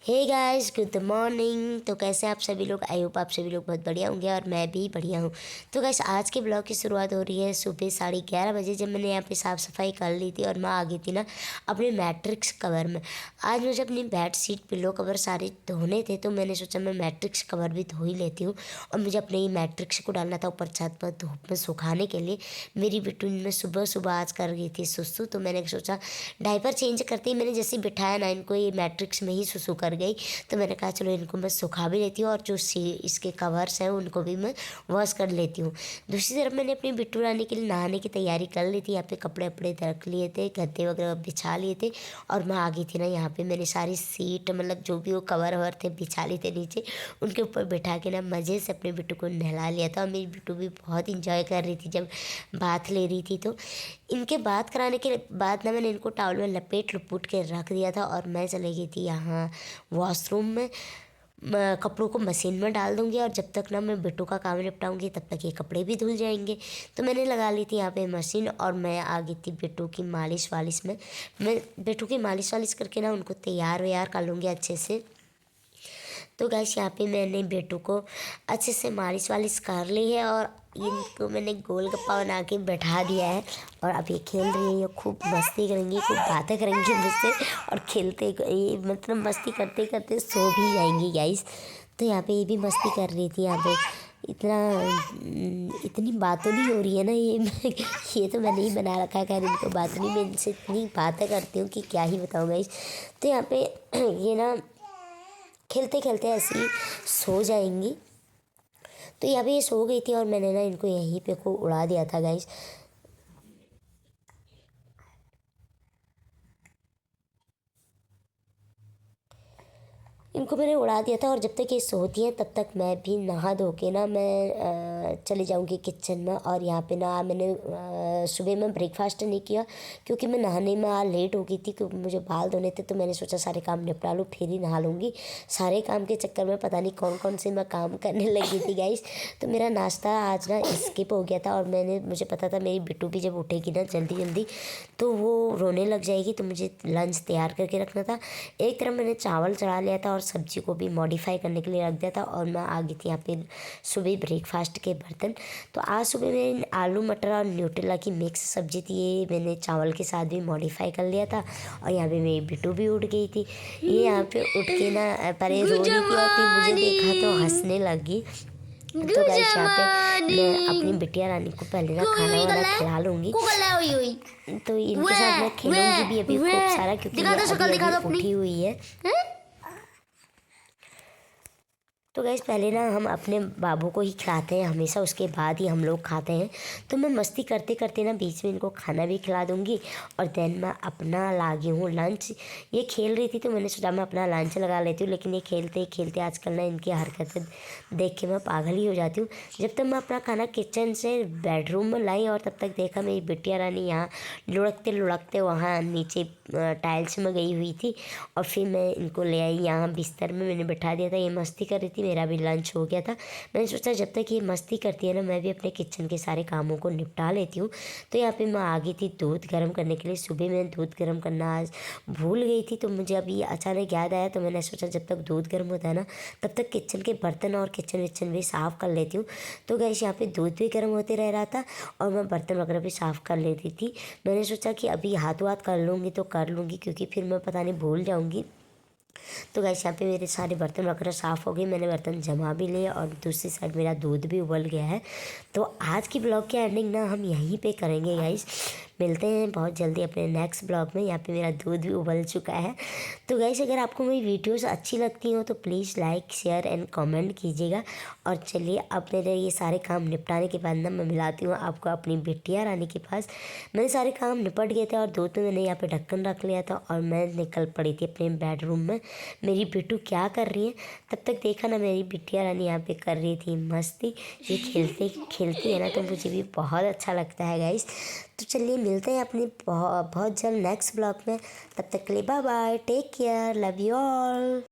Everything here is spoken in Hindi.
Hey guys, good morning. तो कैसे आप सभी लोग? आई होप आप सभी लोग बहुत बढ़िया होंगे और मैं भी बढ़िया हूँ। तो गाइस, आज के ब्लॉग की शुरुआत हो रही है सुबह 11:30 बजे, जब मैंने यहाँ पे साफ़ सफाई कर ली थी और मैं आ गई थी ना अपने मैट्रिक्स कवर में। आज मुझे अपनी बेड शीट पिलो कवर सारे धोने थे, तो मैंने सोचा मैं मैट्रिक्स कवर भी धो ही लेती हूँ। और मुझे अपने ही मैट्रिक्स को डालना था ऊपर छत पर धूप में सुखाने के लिए। मेरी बिट्टू ने सुबह सुबह आज कर गई थी सुसु, तो मैंने सोचा डायपर चेंज करते ही मैंने जैसे बिठाया ना इनको, ये मैट्रिक्स में ही सुसु कर गई। तो मैंने कहा चलो इनको मैं सुखा भी लेती हूँ और जो इसके कवर्स हैं उनको भी मैं वॉश कर लेती हूँ। दूसरी तरफ मैंने अपनी बिट्टू रानी के लिए नहाने की तैयारी कर ली थी। यहाँ पे कपड़े वपड़े रख लिए थे, गद्दे वगैरह बिछा लिए थे और मैं आ गई थी ना यहाँ पे मैंने सारी सीट मतलब जो भी वो कवर ववर थे बिछा लिए थे नीचे, उनके ऊपर बिठा के ना मज़े से अपने बिट्टू को नहला लिया था। और मेरी बिट्टू भी बहुत इंजॉय कर रही थी जब बात ले रही थी। तो इनके बात कराने के बाद ना मैंने इनको टॉवल में लपेट लुपूट के रख दिया था और मैं चली गई थी यहाँ वॉशरूम में। कपड़ों को मशीन में डाल दूँगी और जब तक ना मैं बिट्टू का काम निपटाऊँगी तब तक ये कपड़े भी धुल जाएंगे। तो मैंने लगा ली थी यहाँ पे मशीन और मैं आ गई थी बिट्टू की मालिश वालिश में। मैं बिट्टू की मालिश वालिश करके ना उनको तैयार व्यार कर लूँगी अच्छे से। तो गाइस, यहाँ पे मैंने बेटू को अच्छे से मालिश वालिश कर ली है और इनको मैंने गोलगप्पा बना के बैठा दिया है। और अब ये खेल रही है, ये खूब मस्ती करेंगी, खूब बातें करेंगी मुझसे और खेलते ये मतलब मस्ती करते करते सो भी जाएंगी गाइस। तो यहाँ पे ये भी मस्ती कर रही थी। यहाँ पे इतनी बातों नहीं हो रही है ना ये तो मैंने ही बना रखा है। खैर इनको बात नहीं, मैं इनसे इतनी बातें करती हूँ कि क्या ही बताऊँ गाइस। तो यहाँ पे ये ना खेलते खेलते ऐसे ही सो जाएंगी। तो यहाँ पे ये सो गई थी और मैंने ना इनको यहीं पे को उड़ा दिया था गाइस। इनको मैंने उड़ा दिया था और जब तक ये सोती हैं तब तक मैं भी नहा धो के ना मैं चली जाऊंगी किचन में। और यहाँ पे ना मैंने सुबह में ब्रेकफास्ट नहीं किया क्योंकि मैं नहाने में लेट हो गई थी, क्योंकि मुझे बाल धोने थे। तो मैंने सोचा सारे काम निपटा लूँ फिर ही नहा लूँगी। सारे काम के चक्कर में पता नहीं कौन कौन से मैं काम करने लगी थी गाइस। तो मेरा नाश्ता आज ना स्किप हो गया था और मुझे पता था मेरी बिट्टू भी जब उठेगी ना जल्दी जल्दी तो वो रोने लग जाएगी, तो मुझे लंच तैयार करके रखना था। एक तरफ मैंने चावल चढ़ा लिया था और सब्जी को भी मॉडिफाई करने के लिए रख दिया था और मैं आ गई थी यहाँ पे सुबह ब्रेकफास्ट के बर्तन। तो आज सुबह मैंने आलू मटर और न्यूट्रेला की मिक्स सब्जी थी, ये मैंने चावल के साथ भी मॉडिफाई कर लिया था। और यहाँ पे मेरी बिट्टू भी उठ गई थी। ये यहाँ पे उठ के ना पहले रो रही थी और फिर मुझे देखा तो हंसने लगी। तो गाइस, यहाँ पे मैं अपनी बिटिया रानी को पहले ना खाना वाना खिला लूँगी। तो इनके साथ मैं खेलूँगी भी अभी खूब सारा, क्योंकि ये अभी उठी हुई है। तो गैस, पहले ना हम अपने बाबू को ही खिलाते हैं हमेशा, उसके बाद ही हम लोग खाते हैं। तो मैं मस्ती करते करते ना बीच में इनको खाना भी खिला दूँगी और देन मैं अपना लागी हूँ लंच। ये खेल रही थी तो मैंने सोचा मैं अपना लंच लगा लेती हूँ, लेकिन ये खेलते खेलते आजकल ना इनकी हरकतें देख के मैं पागल ही हो जाती हूँ। जब तक मैं अपना खाना किचन से बेडरूम में लाई और तब तक देखा मेरी बिटिया रानी यहाँ लुढ़कते लुढ़कते वहाँ नीचे टाइल्स में गई हुई थी। और फिर मैं इनको ले आई यहाँ बिस्तर में, मैंने बैठा दिया था। ये मस्ती कर रही थी, मेरा भी लंच हो गया था। मैंने सोचा जब तक ये मस्ती करती है ना मैं भी अपने किचन के सारे कामों को निपटा लेती हूँ। तो यहाँ पे मैं आ गई थी दूध गर्म करने के लिए। सुबह मैं दूध गर्म करना आज भूल गई थी, तो मुझे अभी अचानक याद आया। तो मैंने सोचा जब तक दूध गर्म होता है ना तब तक किचन के बर्तन और किचन विचन भी साफ़ कर लेती हूँ। तो गैस, यहाँ पे दूध भी गर्म होते रह रहा था और मैं बर्तन वगैरह भी साफ़ कर लेती थी। मैंने सोचा कि अभी हाथों हाथ कर लूँगी तो कर लूँगी, क्योंकि फिर मैं पता नहीं भूल जाऊँगी। तो गाइस, यहाँ पे मेरे सारे बर्तन वगैरह साफ़ हो गए, मैंने बर्तन जमा भी लिए और दूसरी साइड मेरा दूध भी उबल गया है। तो आज की ब्लॉग की एंडिंग ना हम यहीं पे करेंगे गाइस। मिलते हैं बहुत जल्दी अपने नेक्स्ट ब्लॉग में। यहाँ पे मेरा दूध भी उबल चुका है। तो गाइस, अगर आपको मेरी वीडियोस अच्छी लगती हो तो please like share and comment कीजिएगा। और चलिए, अब मेरे ये सारे काम निपटाने के बाद ना मैं मिलाती हूँ आपको अपनी बिटिया रानी के पास। मेरे सारे काम निपट गए थे और दूध में मैंने यहाँ पे ढक्कन रख लिया था और मैं निकल पड़ी थी अपने बेडरूम में। मेरी बिट्टू क्या कर रही है तब तक देखा ना, मेरी बिटिया रानी यहाँ पे कर रही थी मस्ती। ये खेलते खेलती है ना तो मुझे भी बहुत अच्छा लगता है गाइस। तो चलिए, मिलते हैं अपने बहुत जल्द नेक्स्ट ब्लॉग में। तब तक के लिए bye bye, take care, love you all.